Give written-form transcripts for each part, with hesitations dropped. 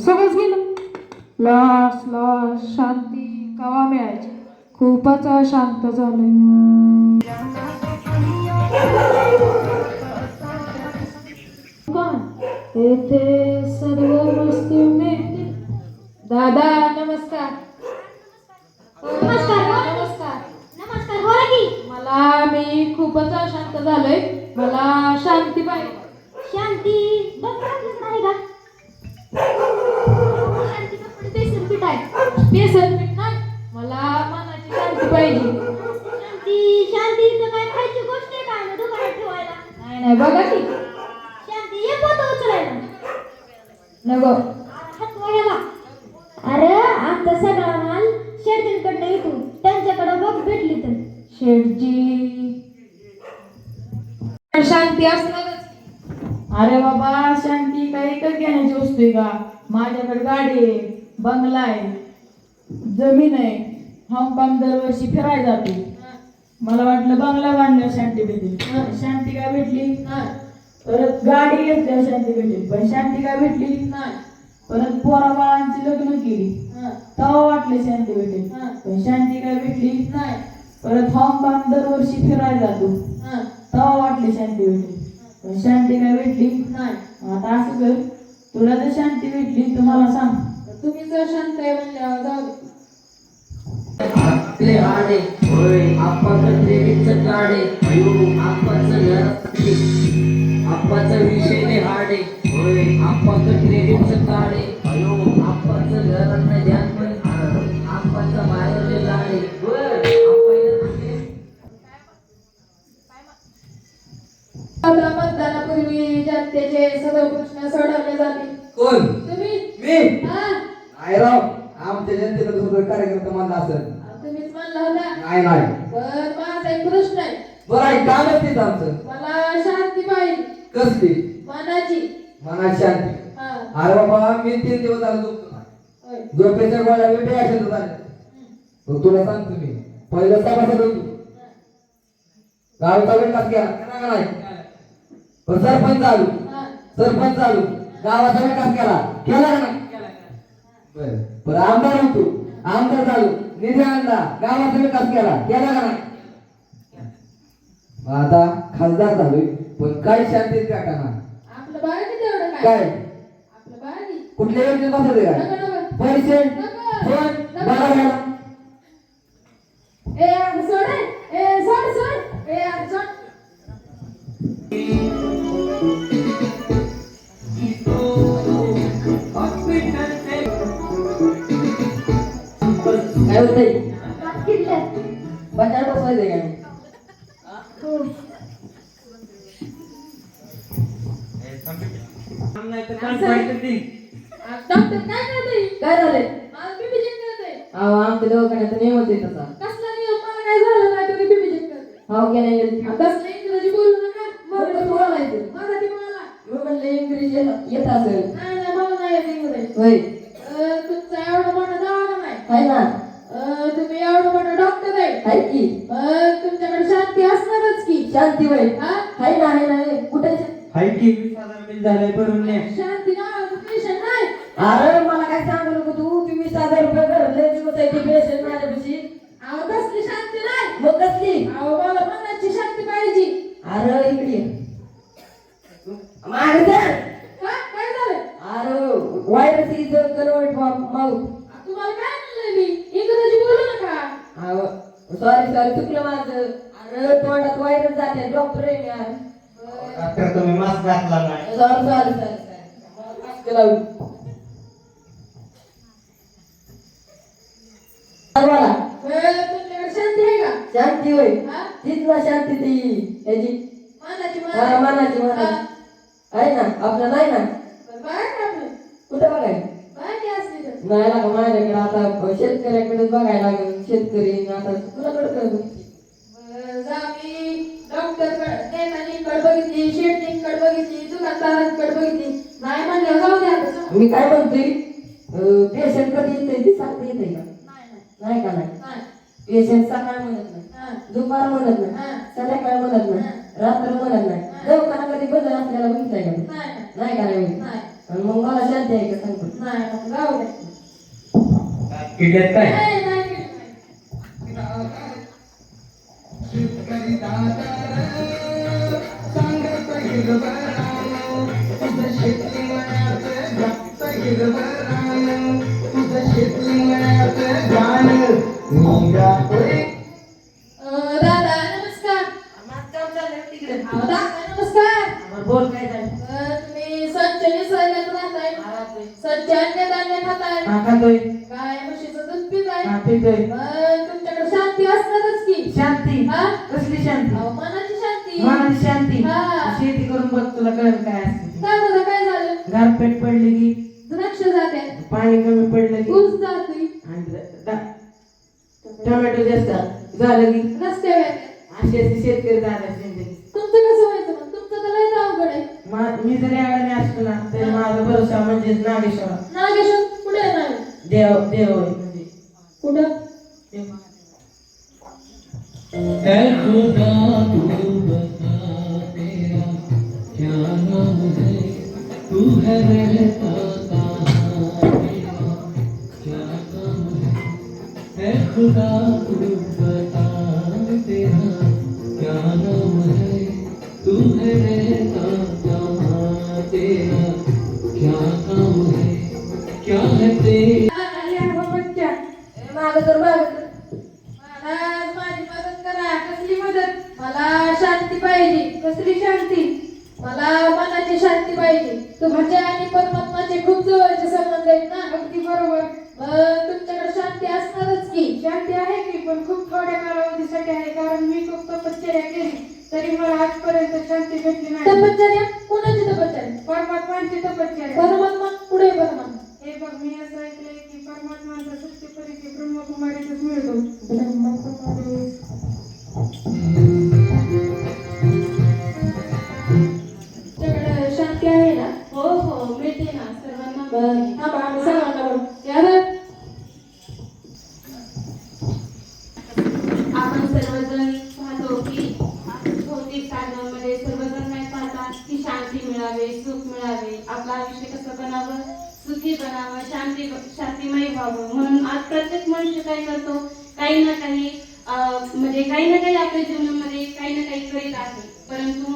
सगळंच गेलं. लास लास शांती कवा मिळायची. खूपच अशांत झालंय. येथे सर्व मस्ती मिळते. दादा नमस्कार. नमस्कार. नमस्कार. नमस्कार, बोला की. मी खूपच अशांत झालोय. मला शांती पाहिजे. शांती डॉक्टर आहे का? शांती डॉक्टर बेसन पीठ आहे. बेसन पीठ नाही, मला मनाची शांती पाहिजे. शांती तर काय खायची गोष्ट आहे का दुकानात ठेवायला? नाही नाही बघा की. शांती ये पोत उचलायला नको. हात वळायला. अरे आमचा सगळा माल शेतीकडनं येतो, त्यांच्याकडे बघ भेटली तर. शेठजी शांती असणारच. अरे बाबा, शांती काही विकत घेण्याची वस्तू आहे का? माझ्याकडे गाडी आहे, बंगला आहे, जमीन आहे, हाँगकाँग दरवर्षी फिरायला जातो. मला वाटलं बंगला बांधल्यावर शांती भेटेल. शांती काय भेटली? परत गाडी घेतल्यावर शांती भेटेल, पण शांती काय भेटली? परत पोरा बाळांची लग्न केली तेव्हा वाटलं शांती भेटेल, पण शांती काय भेटली? परत हाँगकाँग दरवर्षी फिरायला जातो तेव्हा वाटली शांती भेटेल, पण शांती काय भेटली? आता असं कर, तुला जर शांती भेटली तर मला सांग. तुम्ही जर शांत आहे म्हणल्यावर जाऊ दे. आपले हाडे होय आप्पाचं ट्रेनिंगचं काढे आप्पाचं घरातले आप्पाचं विषयने हाडे होय आप्पाचं ट्रेनिंगचं काढे आप्पाचं घरातलं ध्यान पण आप्पाचं बाहेरले लाडे आता मतदानापूर्वी जनतेचे सर्व प्रश्न सोडवले जातील. कोण? तुम्ही. मी? हा, नाही राव, आमच्या जनतेला दुसरं कार्यक्रम म्हणला असेल. तुम्हीच म्हणला होता. नाही पण माझा एक प्रश्न आहे. बरं आहे, कामच तेच आमचं. मला शांती पाहिजे. कसली? मनाची. मनात शांती. हा. अरे बाबा, मी 3 दिवस झाले झोपतो नाही. होय. झोपेच्या गोळ्या वेटे असेल झाले. मग तुला सांगतो मी, पहिलं सभासद होतो, गावचा विकास केला का नाही? पण सरपंच झालो, हा. गावाचा विकास केला का नाही? बरं. पण आमदार होतो, आमदार झालो, निधी आणला, गावाचा विकास केला का नाही? मग आता खासदार झालोय, पण काय शांतीत भेटाना. आपलं बाळ किती एवढं काय? काय आपलं बाळ किती? कुठल्या योजनेत बसत काय? नको. पैसे नको. फोन बरा घ्यायला. ए आग सोड रे. ए सोड. ए आग सोड. काय होतंय? किडलं. बंधार बसवायचंय का? डॉक्टर काय करतोय? काय झालंय? आज बीपी चेक करतोय. अहो, आमच्या दवाखान्यात नियम होते तसा. कसला नियम? मला काय झालं नाही तुम्ही बीपी चेक करतोय. हो की नाही? कसलं इंग्रजी बोलू नका. मराठी बोलायचं. मराठी बोला. मी म्हणलं इंग्रजी येत असेल. नाही मला नाही येत इंग्रजी. होय, तुमचा एवढा मोठा दवाखाना नाही. आहे ना? तुम्ही एवढा मोठा डॉक्टर आहे. आहे की. तुमच्याकडे शांती असणारच की. शांती होय. हा? आहे ना, आहे ना. कुठे? हाय की 20,000 बिल झालंय भरून ने. शांती नावाचं पेशंट नाही. अरे मला काय सांगू नको तू. तुम्ही 20,000 भरले दिवस आहे ते पेशंट माझ्यापाशी. अहो कसली शांती नाही. मग कसली? अहो मला मनाची शांती पाहिजे. अरे इकडे मागे चल. काय झालं? अरे व्हायरस इज कन्वर्ट माउथ. तुम्हाला काय म्हणलंय मी? इंग्रजी बोलू नका. सॉरी चुकलं माझं. अरे तोंडात व्हायरस जाते. डॉक्टर आहे मी यार. डॉक्टर तुम्ही मास्क घातला नाही. सॉरी मास्क लावू. बोला. तुमच्याकडे शांती आहे का? शांती होय. हा? तीच ना शांती ती ह्याची. मनाची हा, मनाची आहे ना. आपलं नाही ना. बाय का आपलं? कुठं बघाय? बाय की असली तर. नाही लागा माझ्याकडे. आता शेतकऱ्याकडेच बघायला लागेल. शेतकरी आता कुणाकडे करतो? जा मी डॉक्टर नेतानीकडे बघितली, शेटनीकडे बघितली, दुकानदारांकडे बघितली. नाही म्हणलं जाऊ द्या आता. मी काय म्हणतोय, पेशंट कधी येते ते सांगता येते का? नाही का? नाही. नाही. पेशंट सकाळ म्हणत नाही, हा. दुपार म्हणत नाही, हा. संध्याकाळ म्हणत नाही, रात्र म्हणत नाही. दवाखाना कधी बदल आपल्याला बघितलाय का? नाही. नाही का? नाही. नाही. आणि मग मला शांती आहे का सांग बरं. नाही मग जाऊ दे. किड्यात काय नाही, नाही, नाही. दादा नमस्कार. अहो, दादा नमस्कार. बोल काय झालं तुम्ही स्वच्छ निसर्गात राहताय, स्वच्छ अन्नधान्य खाताय, खातोय गाय म्हशीचं दूध पिताय, पितोय तुमच्याकडे शांती असणारच की. शांती हा? कसली शांती अहो, मनाची शांती. मनाची शांती हा. शेती करून बघ तुला कळलं काय असते काय बघा काय झालं? गारपेट पडली की द्राक्ष जाते, पाणी कमी पडलं की ऊस जाते, आणि टोमॅटो जास्त झालं की रस्ते व्हायचे. अशी अशी शेतकरी झाला जिंदगी तुमचं कसं व्हायचं मग? तुमचं तर लयच अवघड आहे. मी जरी अडाणी असतो ना तरी माझा भरोसा म्हणजे नागेश्वर नागेश्वर कुठे आहे नाग? देव देव होय म्हणजे कुठं? देव. ऐ खुदा तू बता तेरा क्या नाम है तू है रहता कहाँ तेरा क्या नाम है ऐ खुदा तू बता तेरा क्या नाम है तू है रहता कहाँ तेरा क्या नाम है क्या है तेरा मागं तर मागं तर. महाराज माझी मदत करा. कसली मदत? मला शांती पाहिजे. कसली शांती? मला मनाची शांती पाहिजे. तुमच्या आणि परमात्माचे खूप जवळचे संबंध आहेत ना. अगदी बरोबर. मग तुमच्याकडे शांती असणारच की. शांती आहे की पण खूप थोड्या कालावधीसाठी आहे कारण मी खूप तपश्चर्या केली तरी मला आजपर्यंत शांती भेटली नाही. तपश्चर्या? कोणाची तपश्चर्या? परमात्मांची तपश्चर्या. परमात्मा पुढे परमात्मा. हे बघ मी असं ऐकलंय की परमात्मांचा सत्य परिचय ब्रह्मकुमारीतच मिळतो. तुमच्याकडे शांती आहे ना? हो हो मिळते ना सर्वांना बरं. थांबा, आम्ही सर्वांना बोलू. या बरं. आपण सर्वजण पाहतो की भौतिक साधनांमध्ये सर्वजण काय पाहतात की शांती मिळावे, सुख मिळावे, आपलं आयुष्य कसं बनावं, सुखी बनावं, शांतिमय व्हावं. म्हणून आज प्रत्येक मनुष्य काय करतो, काही ना काही म्हणजे काही ना काही आपल्या जीवनामध्ये काही ना काही करीत आहे. परंतु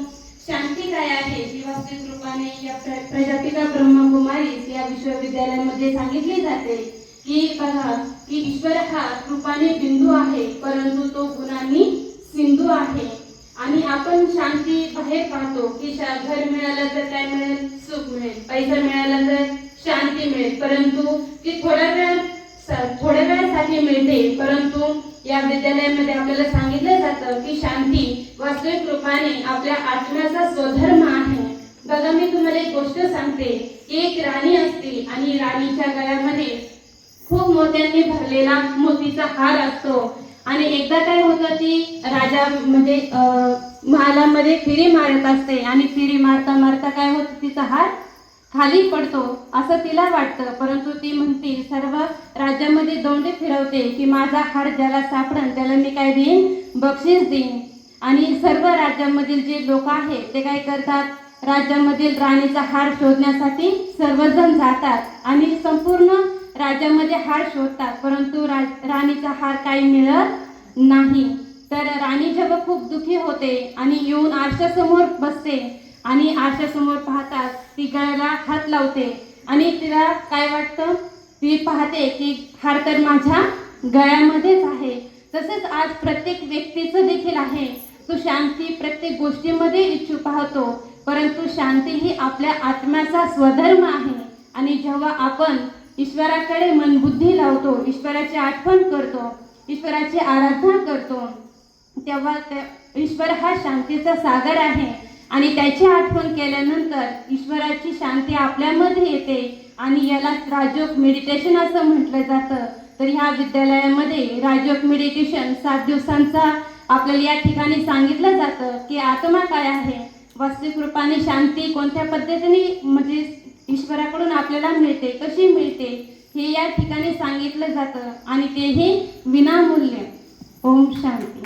शांती काय आहे ही वास्तविक रूपाने या प्रजापिता ब्रह्मकुमारी या विश्वविद्यालयामध्ये सांगितली जाते की बघा की ईश्वर हा रूपाने बिंदू आहे परंतु तो गुणांनी सिंधू आहे. आणि आपण शांती बाहेर पाहतो की घर मिळालं तर काय मिळेल, सुख मिळेल, पैसा मिळाला तर शांती मिळेल, परंतु ती थोड्या वेळासाठी मिळते. परंतु या विद्यालयामध्ये आपल्याला सांगितलं जातं की शांती वास्तविक रूपाने आपल्या आत्म्याचा स्वधर्म आहे. बघा मी तुम्हाला एक गोष्ट सांगते की एक राणी असते आणि राणीच्या गळ्यामध्ये खूप मोत्यांनी भरलेला मोतीचा हार असतो. आणि एकदा काय होतं ती राजा म्हणजे महालामध्ये फिरी मारत असते आणि फिरी मारता मारता काय होतं तिचा हार खाली पडतो असं तिला वाटतं. परंतु ती म्हणते सर्व राज्यामध्ये दोंडे फिरवते की माझा हार ज्याला सापडेल त्याला मी काय देईन, बक्षीस देईन. आणि सर्व राज्यामधील जे लोक आहेत ते काय करतात, राज्यामधील राणीचा हार शोधण्यासाठी सर्वजण जातात आणि संपूर्ण राज्यामध्ये हार शोधतात. परंतु राणीचा हार काही मिळत नाही. तर राणी जेव्हा खूप दुःखी होते आणि येऊन आरशासमोर बसते आणि आरशासमोर पाहतात ती गळ्याला हात लावते आणि तिला काय वाटतं, ती पाहते की हार तर माझ्या गळ्यामध्येच आहे. तसेच आज प्रत्येक व्यक्तीचं देखील आहे. तो शांती प्रत्येक गोष्टीमध्ये इच्छू पाहतो परंतु शांती ही आपल्या आत्म्याचा स्वधर्म आहे. आणि जेव्हा आपण ईश्वराकडे मनबुद्धी लावतो, ईश्वराची आठवण करतो, ईश्वराची आराधना करतो तेव्हा ईश्वर हा शांतीचा सागर आहे. आणि त्याची आठवण केल्यानंतर ईश्वराची शांती आपल्यामध्ये येते आणि याला राजयोग मेडिटेशन असं म्हटलं जातं. तर ह्या विद्यालयामध्ये राजयोग मेडिटेशन 7 दिवसांचा आपल्याला या ठिकाणी सांगितलं जातं की आत्मा काय आहे, वास्तविक रूपाने शांती कोणत्या पद्धतीने म्हणजे ईश्वराकडून आपल्याला मिळते, कशी मिळते हे या ठिकाणी सांगितलं जातं आणि तेही विनामूल्य. ओम शांती.